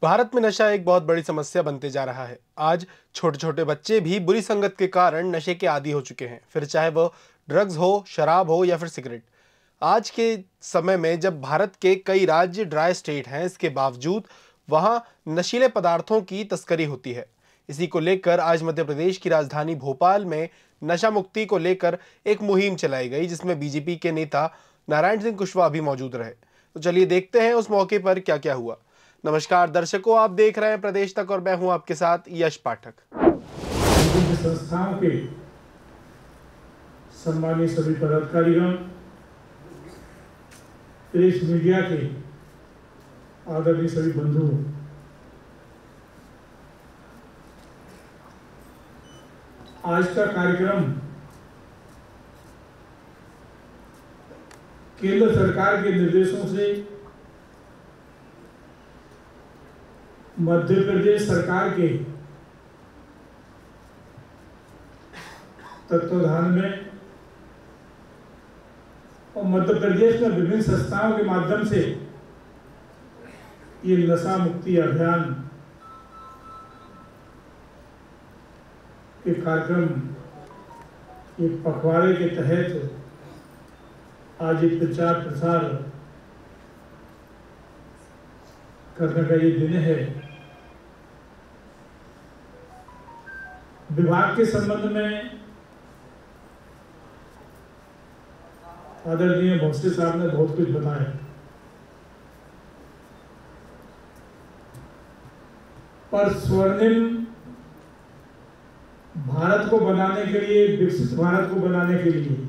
भारत में नशा एक बहुत बड़ी समस्या बनते जा रहा है। आज छोटे छोटे बच्चे भी बुरी संगत के कारण नशे के आदी हो चुके हैं, फिर चाहे वो ड्रग्स हो, शराब हो या फिर सिगरेट। आज के समय में जब भारत के कई राज्य ड्राई स्टेट हैं, इसके बावजूद वहाँ नशीले पदार्थों की तस्करी होती है। इसी को लेकर आज मध्य प्रदेश की राजधानी भोपाल में नशा मुक्ति को लेकर एक मुहिम चलाई गई, जिसमें बीजेपी के नेता नारायण सिंह कुशवाहा भी मौजूद रहे। तो चलिए देखते हैं उस मौके पर क्या क्या हुआ। नमस्कार दर्शकों, आप देख रहे हैं प्रदेश तक और मैं हूं आपके साथ यश पाठक। विभिन्न संस्थाओं के सम्मानित सभी पदाधिकारीगण, प्रेस मीडिया के आदरणीय सभी बंधु, आज का कार्यक्रम केंद्र सरकार के निर्देशों से मध्य प्रदेश सरकार के तत्वाधान में और मध्य प्रदेश में विभिन्न संस्थाओं के माध्यम से ये नशा मुक्ति अभियान के कार्यक्रम, ये पखवाड़े के तहत आज एक प्रचार प्रसार करने का ये दिन है। विभाग के संबंध में आदरणीय भोसले साहब ने बहुत कुछ बताया, पर स्वर्णिम भारत को बनाने के लिए, विकसित भारत को बनाने के लिए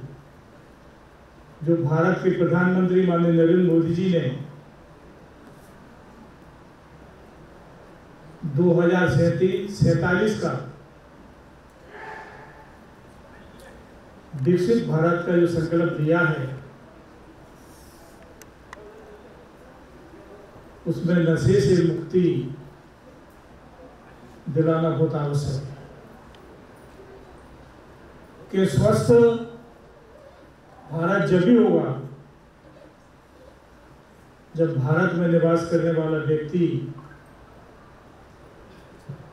जो भारत के प्रधानमंत्री माननीय नरेंद्र मोदी जी ने 2047 का विकसित भारत का जो संकल्प लिया है, उसमें नशे से मुक्ति दिलाना बहुत आवश्यक है कि स्वस्थ भारत जब भी होगा जब भारत में निवास करने वाला व्यक्ति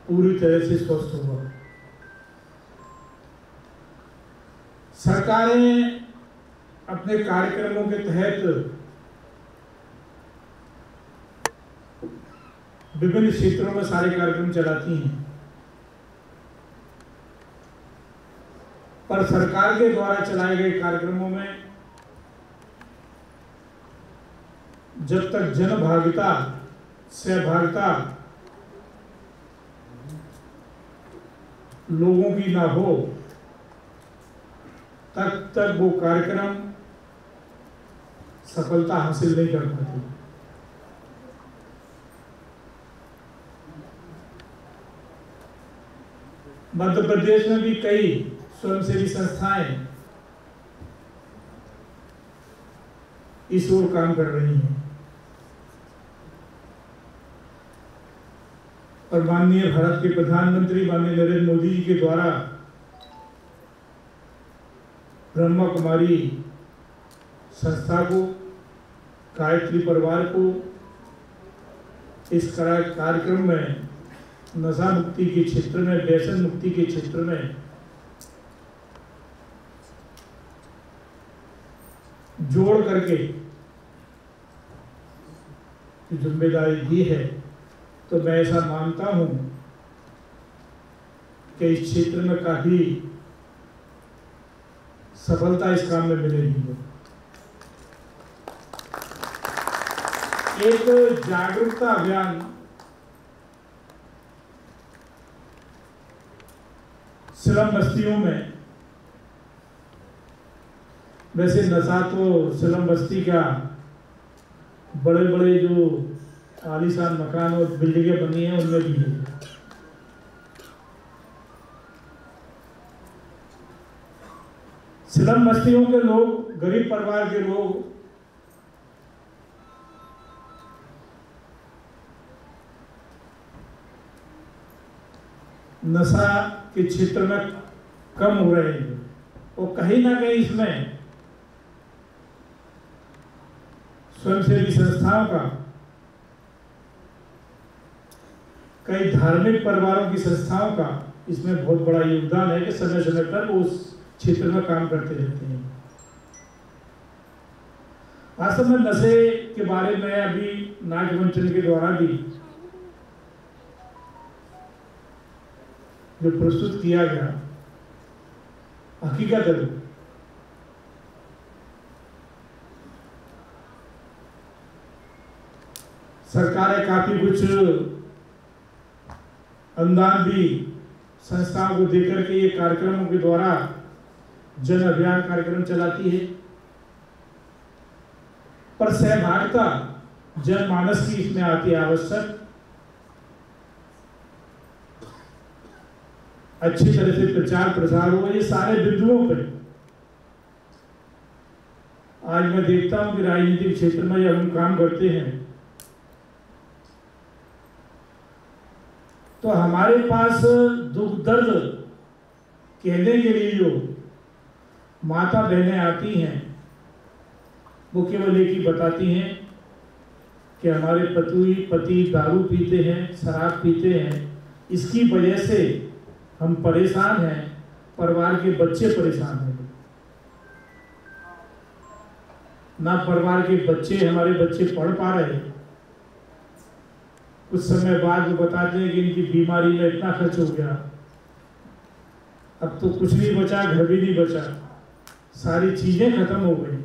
पूरी तरह से स्वस्थ होगा। सरकारें अपने कार्यक्रमों के तहत विभिन्न क्षेत्रों में सारे कार्यक्रम चलाती हैं, पर सरकार के द्वारा चलाए गए कार्यक्रमों में जब तक जनभागिता, सहभागिता लोगों की ना हो, तब तक वो कार्यक्रम सफलता हासिल नहीं कर पाते। मध्य प्रदेश में भी कई स्वयंसेवी संस्थाएं इस ओर काम कर रही हैं और माननीय भारत के प्रधानमंत्री माननीय नरेंद्र मोदी जी के द्वारा ब्रह्मा कुमारी संस्था को, गायत्री परिवार को इस कार्यक्रम में नशा मुक्ति के क्षेत्र में, व्यसन मुक्ति के क्षेत्र में जोड़ करके जिम्मेदारी दी है, तो मैं ऐसा मानता हूं कि इस क्षेत्र में काफी सफलता इस काम में मिलेगी। एक जागरूकता अभियान स्लम बस्तियों में, वैसे नशा तो स्लम बस्ती का बड़े बड़े जो आलीशान मकान और बिल्डिंगें बनी हैं उनमें भी है। स्लम बस्तियों के लोग, गरीब परिवार के लोग नशा के क्षेत्र में कम हो रहे हैं और कहीं ना कहीं इसमें स्वयंसेवी संस्थाओं का कई धार्मिक परिवारों की संस्थाओं का इसमें बहुत बड़ा योगदान है कि समय समय पर वो उस क्षेत्र में काम करते रहते हैं। वास्तव में नशे के बारे में अभी नागमंचन के द्वारा भी जो प्रस्तुत किया गया, हकीकत है सरकारें काफी कुछ अनुदान भी संस्थाओं को देकर के ये कार्यक्रमों के द्वारा जन अभियान कार्यक्रम चलाती है, पर सहभागिता जनमानस की इसमें आती है आवश्यक। अच्छी तरह से प्रचार प्रसार हो, ये सारे बिंदुओं पर आज मैं देखता हूं कि राजनीतिक क्षेत्र में जब हम काम करते हैं तो हमारे पास दुख दर्द कहने के लिए जो माता बहनें आती हैं वो केवल एक ही बताती हैं कि हमारे पति दारू पीते हैं, शराब पीते हैं, इसकी वजह से हम परेशान हैं, परिवार के बच्चे परेशान हैं। ना परिवार के बच्चे, हमारे बच्चे पढ़ पा रहे हैं। कुछ समय बाद वो बताते हैं कि इनकी बीमारी में इतना खर्च हो गया, अब तो कुछ नहीं बचा, घर भी नहीं बचा, सारी चीजें खत्म हो गई।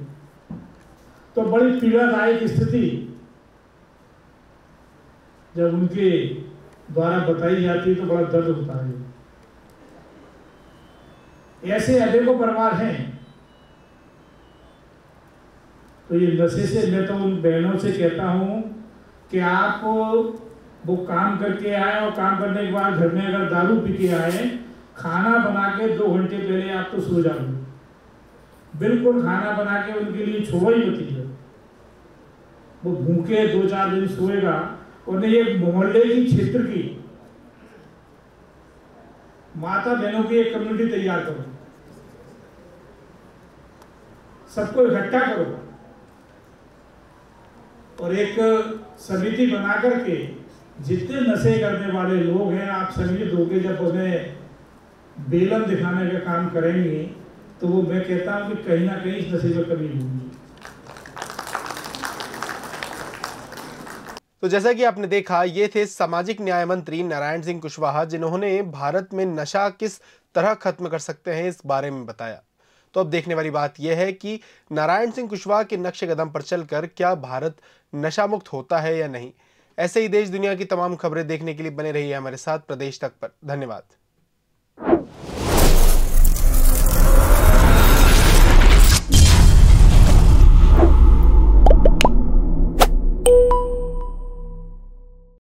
तो बड़ी पीड़ादायक स्थिति जब उनके द्वारा बताई जाती है तो बड़ा दर्द होता है। ऐसे अनेकों परिवार हैं। तो ये नशे से मैं तो उन बहनों से कहता हूं कि आप वो काम करके आए और काम करने के बाद घर में अगर दारू पी के आए, खाना बना के 2 घंटे पहले आप तो सो जाओ। बिल्कुल खाना बना के उनके लिए छोड़ो ही मत दीजिए। वो भूखे 2-4 दिन सोएगा। और ये मोहल्ले की क्षेत्र की माता बहनों की एक कम्युनिटी तैयार करो, सबको इकट्ठा करो और एक समिति बना करके जितने नशे करने वाले लोग हैं आप सभी दोगे जब उन्हें बेलन दिखाने का काम करेंगे तो वो मैं कहता हूं कि कहीं ना कहीं इस नशे में कमी होगी। तो जैसा कि आपने देखा, ये थे सामाजिक न्याय मंत्री नारायण सिंह कुशवाहा, जिन्होंने भारत में नशा किस तरह खत्म कर सकते हैं इस बारे में बताया। तो अब देखने वाली बात यह है कि नारायण सिंह कुशवाहा के नक्शे कदम पर चलकर क्या भारत नशा मुक्त होता है या नहीं। ऐसे ही देश दुनिया की तमाम खबरें देखने के लिए बने रहिए हमारे साथ प्रदेश तक पर। धन्यवाद।